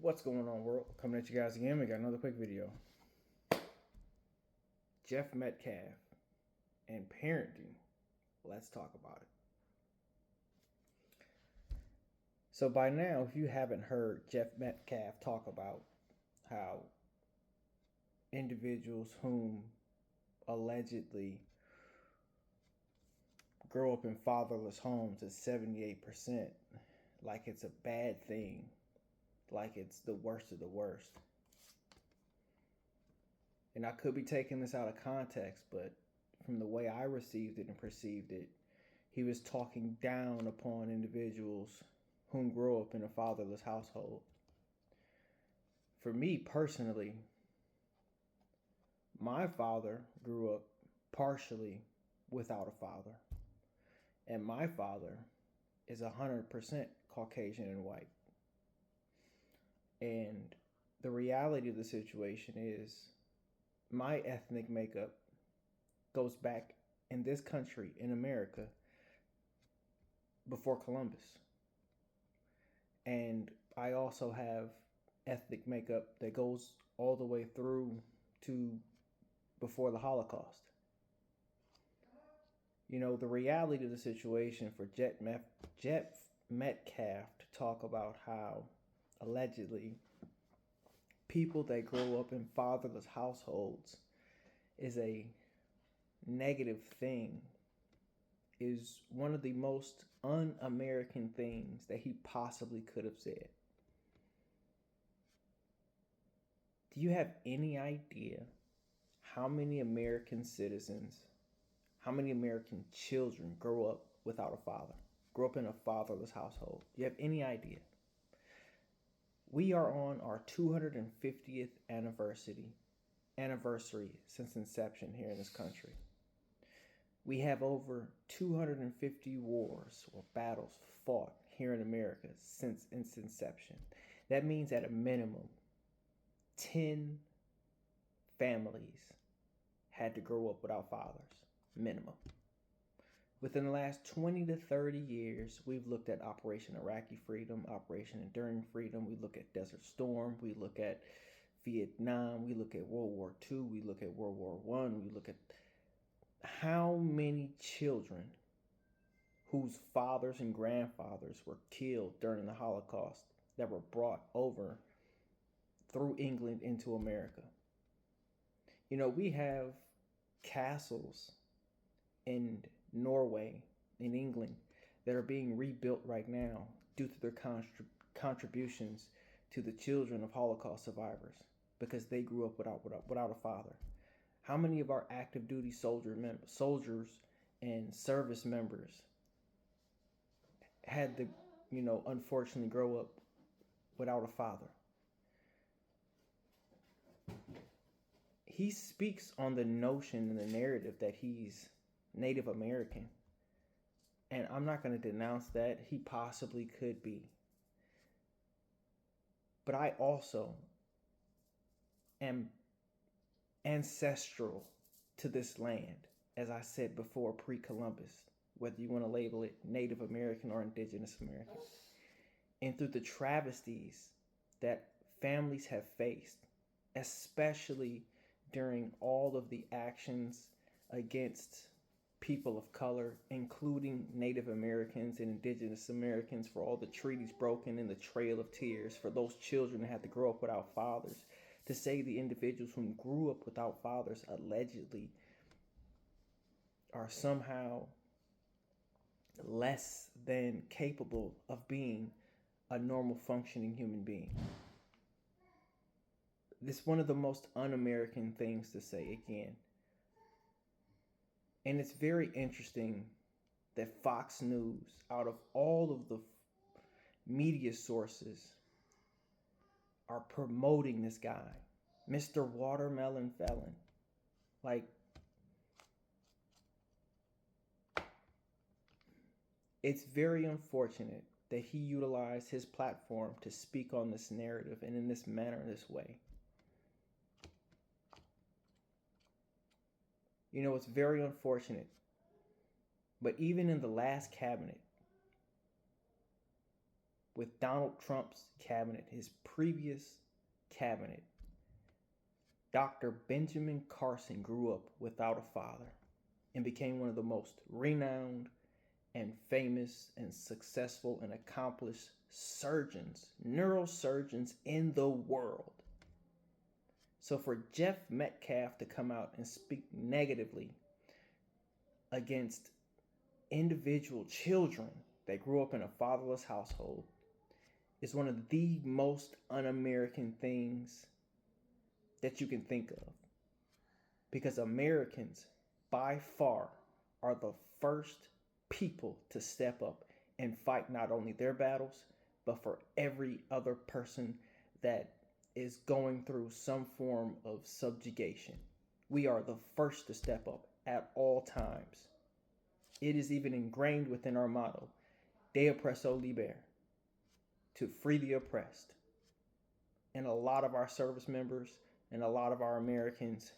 What's going on, world? Coming at you guys again. We got another quick video. Jeff Metcalf and parenting. Let's talk about it. So by now, if you haven't heard Jeff Metcalf talk about how individuals whom allegedly grow up in fatherless homes is 78%, like it's a bad thing, like it's the worst of the worst. And I could be taking this out of context, but from the way I received it and perceived it, he was talking down upon individuals whom grew up in a fatherless household. For me personally, my father grew up partially without a father. And my father is 100% Caucasian and white. And the reality of the situation is my ethnic makeup goes back in this country, in America, before Columbus. And I also have ethnic makeup that goes all the way through to before the Holocaust. You know, the reality of the situation for Jeff Metcalf to talk about how allegedly people that grow up in fatherless households is a negative thing is one of the most un-American things that he possibly could have said. Do you have any idea how many American citizens, how many American children grow up without a father, grow up in a fatherless household? Do you have any idea? We are on our 250th anniversary since inception here in this country. We have over 250 wars or battles fought here in America since its inception. That means at a minimum, 10 families had to grow up without fathers, minimum. Within the last 20 to 30 years, we've looked at Operation Iraqi Freedom, Operation Enduring Freedom. We look at Desert Storm. We look at Vietnam. We look at World War II. We look at World War I. We look at how many children whose fathers and grandfathers were killed during the Holocaust that were brought over through England into America. You know, we have castles in Norway, in England, that are being rebuilt right now due to their contributions to the children of Holocaust survivors because they grew up without a father. How many of our active duty soldiers and service members had to, unfortunately grow up without a father? He speaks on the notion and the narrative that he's Native American. And I'm not going to denounce that. He possibly could be. But I also am ancestral to this land, as I said before, pre-Columbus, whether you want to label it Native American or Indigenous American. And through the travesties that families have faced, especially during all of the actions against people of color, including Native Americans and Indigenous Americans, for all the treaties broken in the Trail of Tears, for those children that had to grow up without fathers, to say the individuals who grew up without fathers allegedly are somehow less than capable of being a normal functioning human being. This is one of the most un-American things to say again. And it's very interesting that Fox News, out of all of the media sources, are promoting this guy, Mr. Watermelon Felon. Like, it's very unfortunate that he utilized his platform to speak on this narrative and in this manner, this way. You know, it's very unfortunate. But even in the last cabinet, with Donald Trump's cabinet, his previous cabinet, Dr. Benjamin Carson grew up without a father and became one of the most renowned and famous and successful and accomplished surgeons, neurosurgeons in the world. So for Jeff Metcalf to come out and speak negatively against individual children that grew up in a fatherless household is one of the most un-American things that you can think of. Because Americans, by far, are the first people to step up and fight not only their battles, but for every other person that is going through some form of subjugation. We are the first to step up at all times. It is even ingrained within our motto, De Oppresso Liber, to free the oppressed. And a lot of our service members and a lot of our Americans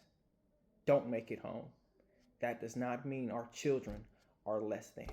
don't make it home. That does not mean our children are less than.